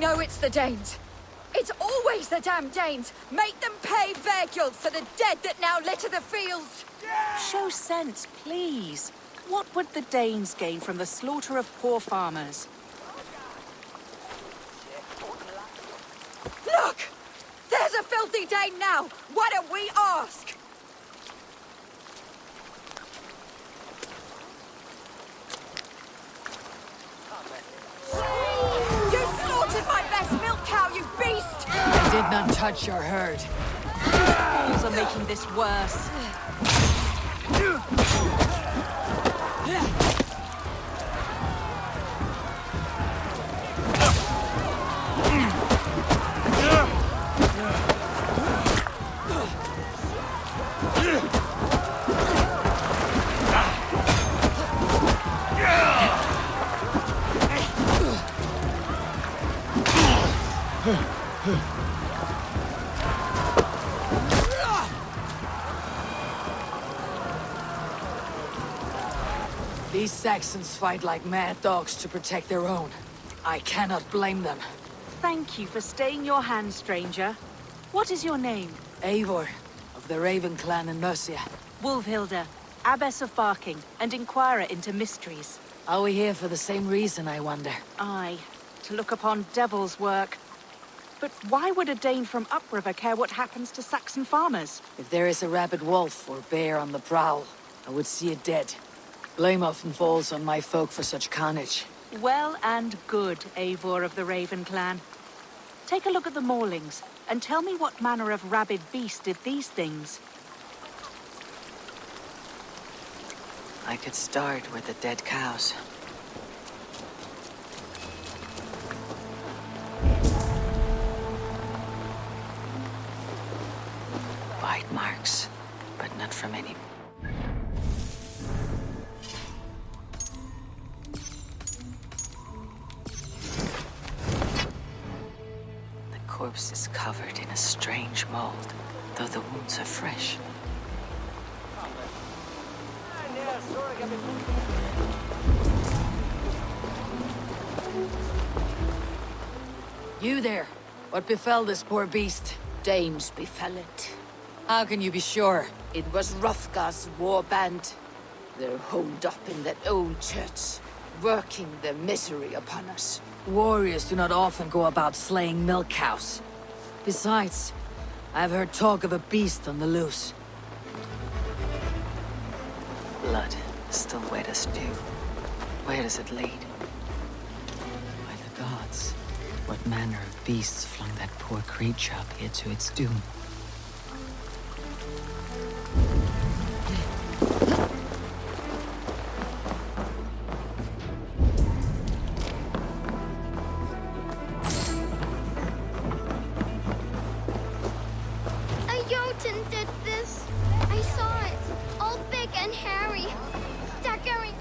know it's the Danes. It's always the damn Danes. Make them pay their guilt for the dead that now litter the fields. Show sense, please. What would the Danes gain from the slaughter of poor farmers? Look! There's a filthy Dane now! Why don't we ask? You slaughtered my best milk cow, you beast! I did not touch your herd. Fools are making this worse. These Saxons fight like mad dogs to protect their own. I cannot blame them. Thank you for staying your hand, stranger. What is your name? Eivor, of the Raven clan in Mercia. Wolfhilda, Abbess of Barking, and Inquirer into mysteries. Are we here for the same reason, I wonder? Aye, to look upon devil's work. But why would a Dane from upriver care what happens to Saxon farmers? If there is a rabid wolf or bear on the prowl, I would see it dead. Blame often falls on my folk for such carnage. Well and good, Eivor of the Raven clan. Take a look at the maulings, and tell me what manner of rabid beast did these things. I could start with the dead cows. Bite marks, but not from any. The corpse is covered in a strange mold, though the wounds are fresh. You there! What befell this poor beast? Danes befell it. How can you be sure? It was Hrothgar's war band. They're holed up in that old church, working their misery upon us. Warriors do not often go about slaying milk cows. Besides, I've heard talk of a beast on the loose. Blood, still wet as dew. Where does it lead? By the gods, what manner of beasts flung that poor creature up here to its doom?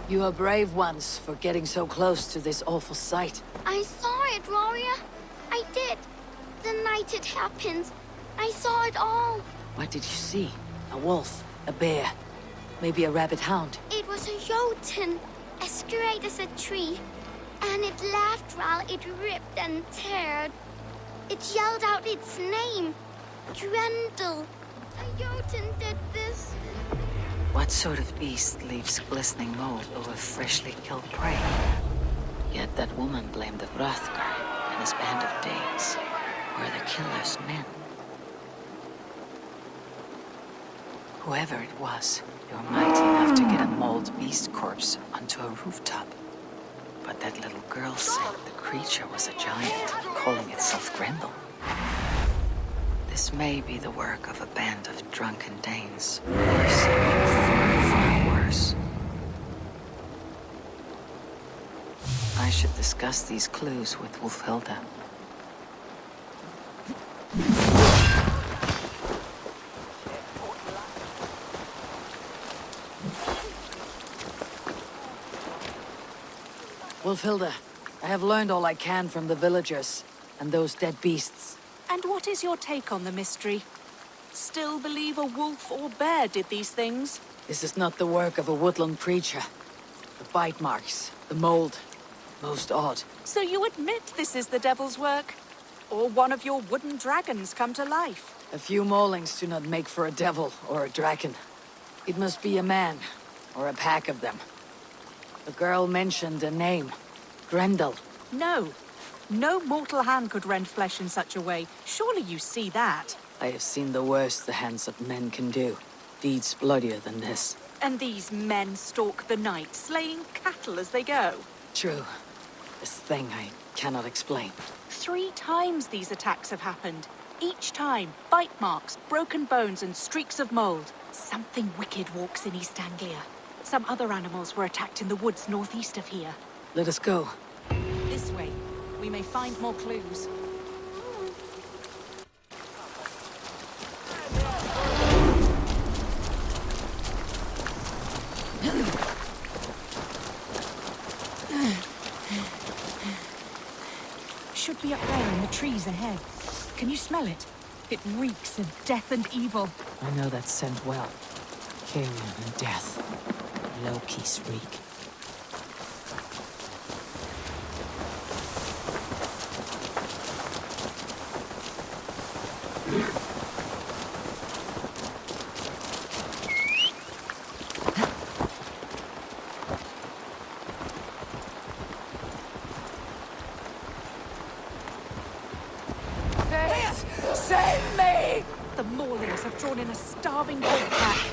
You are brave ones for getting so close to this awful sight. I saw it, warrior. I did. The night it happened. I saw it all. What did you see? A wolf? A bear? Maybe a rabid hound? It was a Jotun, as straight as a tree. And it laughed while it ripped and teared. It yelled out its name. Drendel. A Jotun did this. What sort of beast leaves glistening mold over freshly killed prey? Yet that woman blamed the Hrothgar and his band of Danes. Were the killer's men? Whoever it was, you're mighty enough to get a mauled beast corpse onto a rooftop. But that little girl said the creature was a giant, calling itself Grendel. This may be the work of a band of drunken Danes, or something far worse. I should discuss these clues with Wolfhilda. Wolfhilda, I have learned all I can from the villagers and those dead beasts. And what is your take on the mystery? Still believe a wolf or bear did these things? This is not the work of a woodland creature. The bite marks, the mold. Most odd. So you admit this is the devil's work? Or one of your wooden dragons come to life? A few maulings do not make for a devil or a dragon. It must be a man, or a pack of them. The girl mentioned a name. Grendel. No. No mortal hand could rend flesh in such a way. Surely you see that. I have seen the worst the hands of men can do. Deeds bloodier than this. And these men stalk the night, slaying cattle as they go. True. This thing I cannot explain. 3 times these attacks have happened. Each time, bite marks, broken bones, and streaks of mold. Something wicked walks in East Anglia. Some other animals were attacked in the woods northeast of here. Let us go. This way. We may find more clues. Should be up there in the trees ahead. Can you smell it? It reeks of death and evil. I know that scent well. Carrion and death. Loki's reek. Save me! The Maulings have drawn in a starving wolf pack.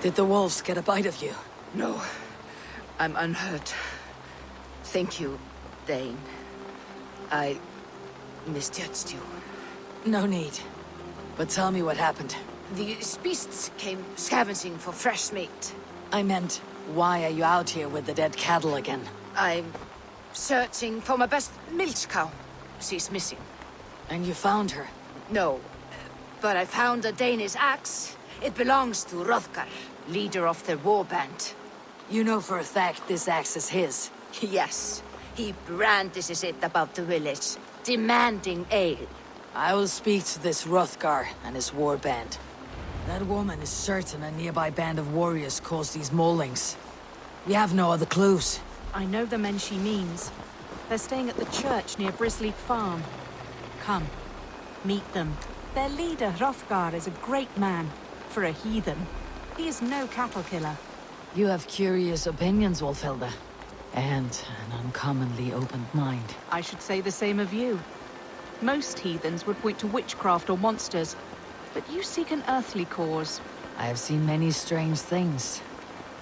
Did the wolves get a bite of you? No, I'm unhurt. Thank you, Dane. I misjudged you. No need. But tell me what happened. These beasts came scavenging for fresh meat. I meant, why are you out here with the dead cattle again? I'm searching for my best milch cow. She's missing. And you found her? No, but I found a Danish axe. It belongs to Hrothgar, leader of the war band. You know for a fact this axe is his. Yes, he brandishes it about the village, demanding ale. I will speak to this Hrothgar and his war band. That woman is certain a nearby band of warriors caused these maulings. We have no other clues. I know the men she means. They're staying at the church near Brisleap Farm. Come, meet them. Their leader, Hrothgar, is a great man. For a heathen. He is no cattle killer. You have curious opinions, Wolfhilda. And an uncommonly open mind. I should say the same of you. Most heathens would point to witchcraft or monsters, but you seek an earthly cause. I have seen many strange things,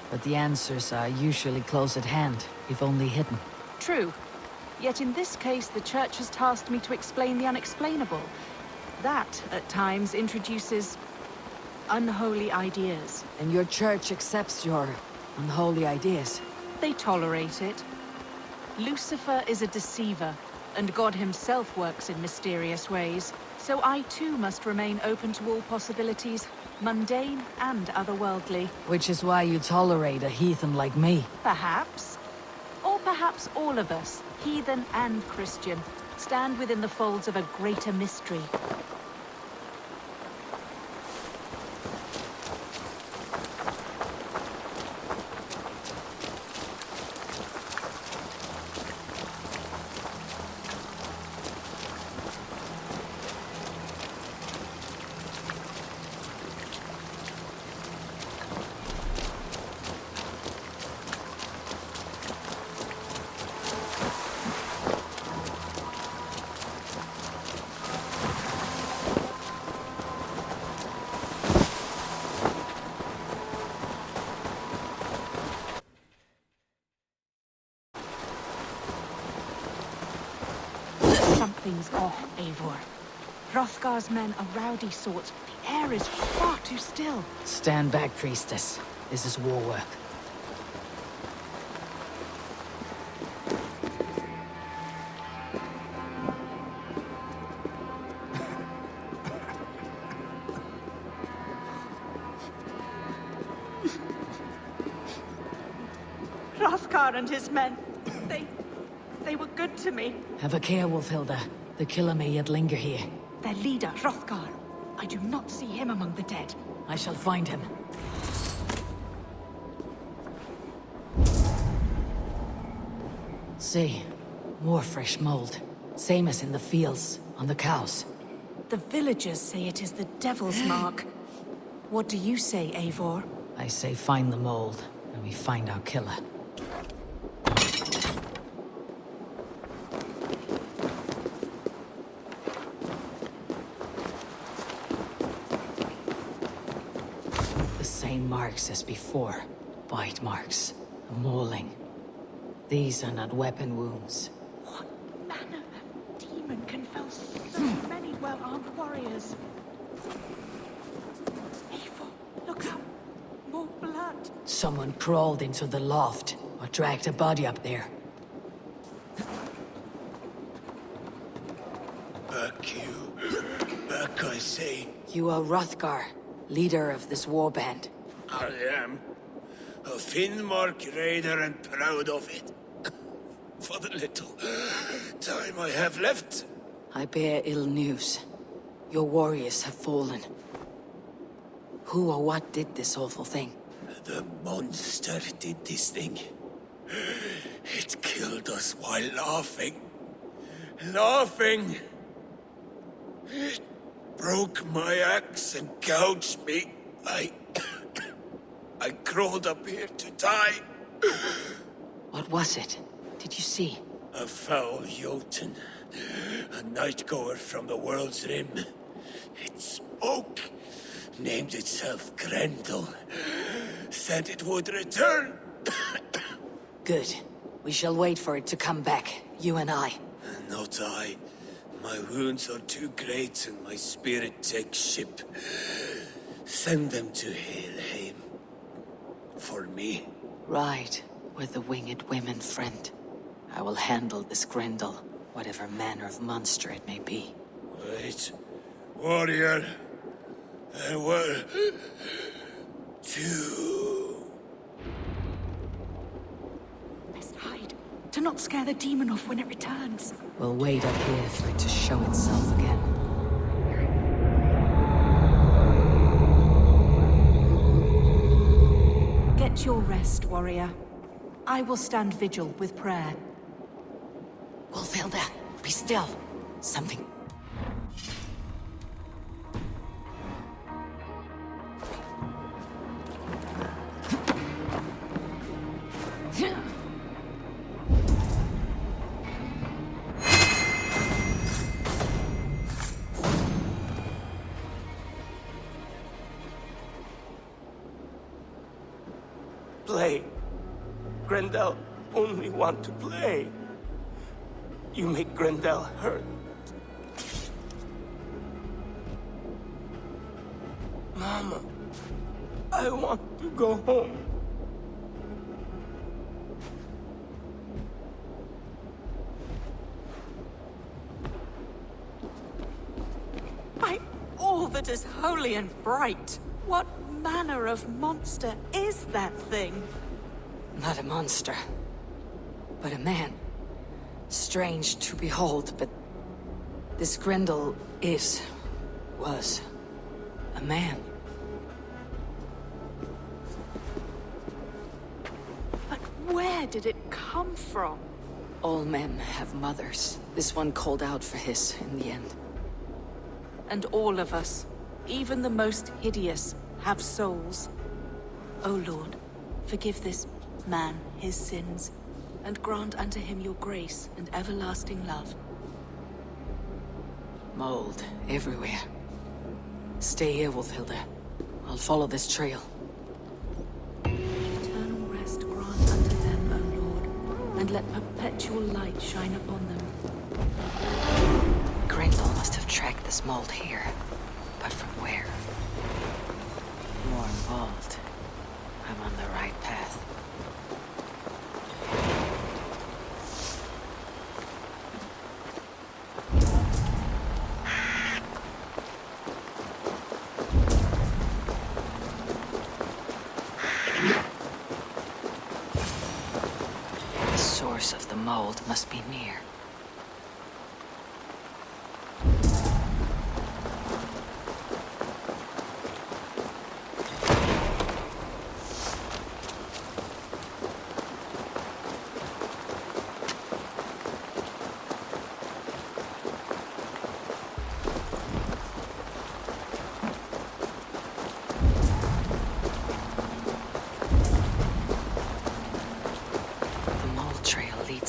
but the answers are usually close at hand, if only hidden. True. Yet in this case, the Church has tasked me to explain the unexplainable. That, at times, introduces unholy ideas. And your church accepts your unholy ideas? They tolerate it. Lucifer is a deceiver, and God himself works in mysterious ways. So I too must remain open to all possibilities, mundane and otherworldly. Which is why you tolerate a heathen like me. Perhaps. Or perhaps all of us, heathen and Christian, stand within the folds of a greater mystery. Something's off, Eivor. Hrothgar's men are rowdy sorts, but the air is far too still. Stand back, priestess. This is war work. Hrothgar and his men. They were good to me. Have a care, Wolfhilda. The killer may yet linger here. Their leader, Hrothgar. I do not see him among the dead. I shall find him. See, more fresh mold. Same as in the fields, on the cows. The villagers say it is the Devil's Mark. What do you say, Eivor? I say find the mold, and we find our killer. The same marks as before. Bite marks. A mauling. These are not weapon wounds. What manner of demon can fell so many well-armed warriors? Eivor, look up. More blood. Someone crawled into the loft, or dragged a body up there. Back you. Back, I say. You are Hrothgar, leader of this warband. I am. A Finnmark raider and proud of it. For the little time I have left. I bear ill news. Your warriors have fallen. Who or what did this awful thing? The monster did this thing. It killed us while laughing. Laughing! It broke my axe and gouged me. I crawled up here to die. What was it? Did you see? A foul Jotun. A night-goer from the world's rim. It spoke. Named itself Grendel. Said it would return. Good. We shall wait for it to come back, you and I. Not I. My wounds are too great and my spirit takes ship. Send them to Helheim. For me. Ride with the winged women, friend. I will handle this Grendel, whatever manner of monster it may be. Wait. Warrior. There were... two... Best hide. To not scare the demon off when it returns. We'll wait up here for it to show itself again. Get your rest, warrior. I will stand vigil with prayer. Wolfhilda, be still. Something... Play. Grendel only want to play. You make Grendel hurt. Mama, I want to go home. By all that is holy and bright, what manner of monster is that thing? Not a monster, but a man. Strange to behold, but this Grendel was a man. But where did it come from? All men have mothers. This one called out for his in the end. And all of us, even the most hideous, have souls. O Lord, forgive this man his sins, and grant unto him your grace and everlasting love. Mold everywhere. Stay here, Wolfhilda. I'll follow this trail. Eternal rest grant unto them, O Lord, and let perpetual light shine upon them. Grendel must have tracked this mold here. But from where? More involved. I'm on the right path. mold must be near.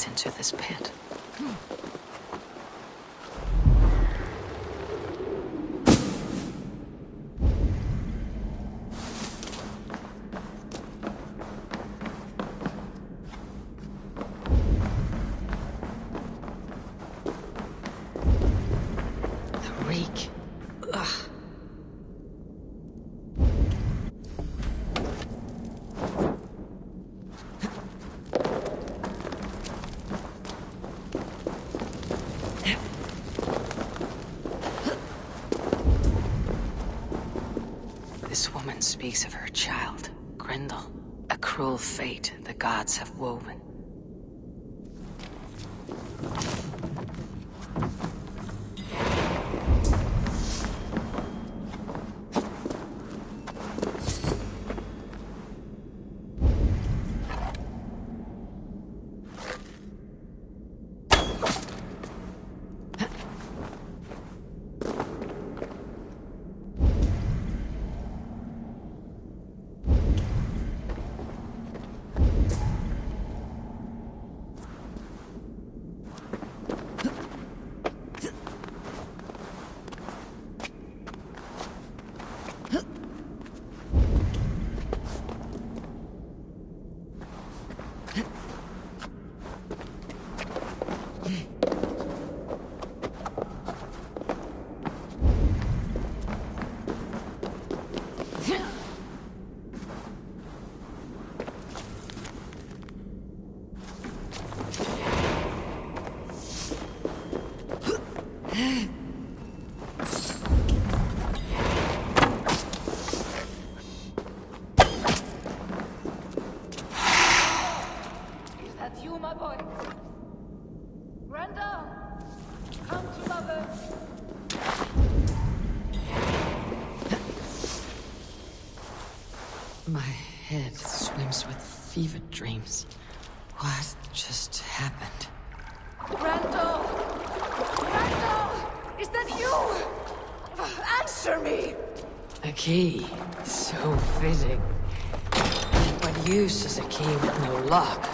Into this pit. The reek. Ugh. This woman speaks of her child, Grendel. A cruel fate the gods have woven. My head swims with fevered dreams. What just happened? Grendel! Grendel! Is that you? Answer me! A key. So fitting. What use is a key with no lock?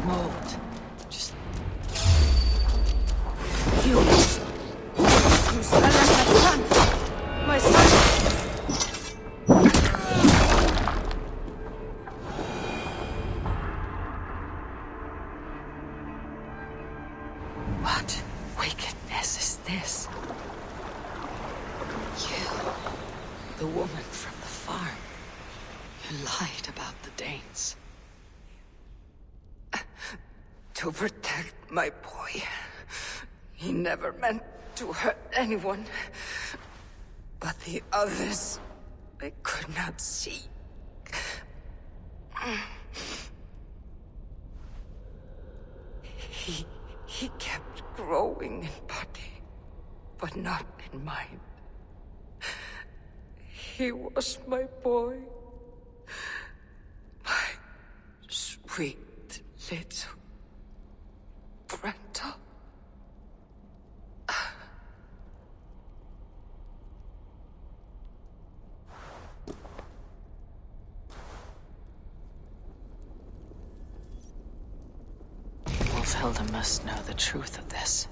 Mold. Just... You smell like my son! My son! What wickedness is this? You, the woman from the farm. You lied about the Danes. To protect my boy. He never meant to hurt anyone. But the others, they could not see. He kept growing in body, but not in mind. He was my boy. My sweet little Grendel. Wolfhilda must know the truth of this.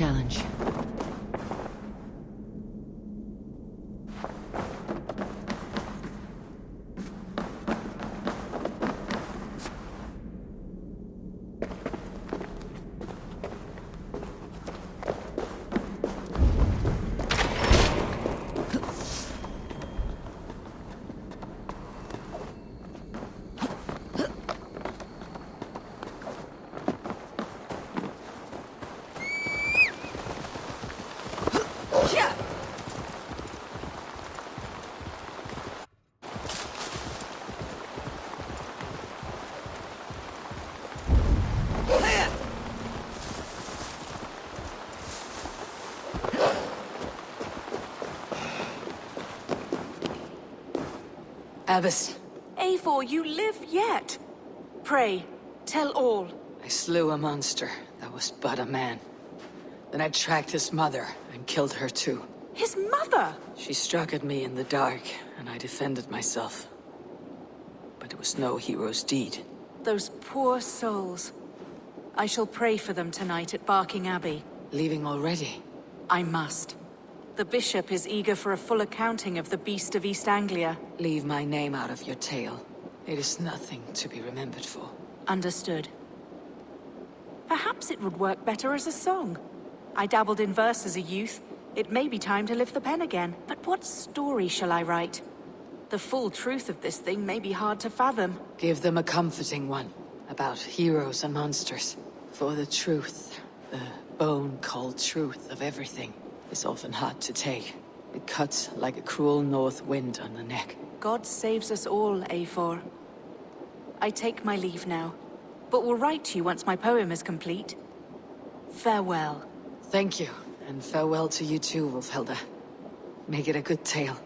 challenge. Abbess, Eivor, you live yet? Pray, tell all. I slew a monster that was but a man. Then I tracked his mother and killed her too. His mother! She struck at me in the dark, and I defended myself. But it was no hero's deed. Those poor souls. I shall pray for them tonight at Barking Abbey. Leaving already? I must. The bishop is eager for a full accounting of the Beast of East Anglia. Leave my name out of your tale. It is nothing to be remembered for. Understood. Perhaps it would work better as a song. I dabbled in verse as a youth. It may be time to lift the pen again. But what story shall I write? The full truth of this thing may be hard to fathom. Give them a comforting one. About heroes and monsters. For the truth, the bone-cold truth of everything, is often hard to take. It cuts like a cruel north wind on the neck. God saves us all, Eivor. I take my leave now, but will write to you once my poem is complete. Farewell. Thank you, and farewell to you too, Wolfhelda. Make it a good tale.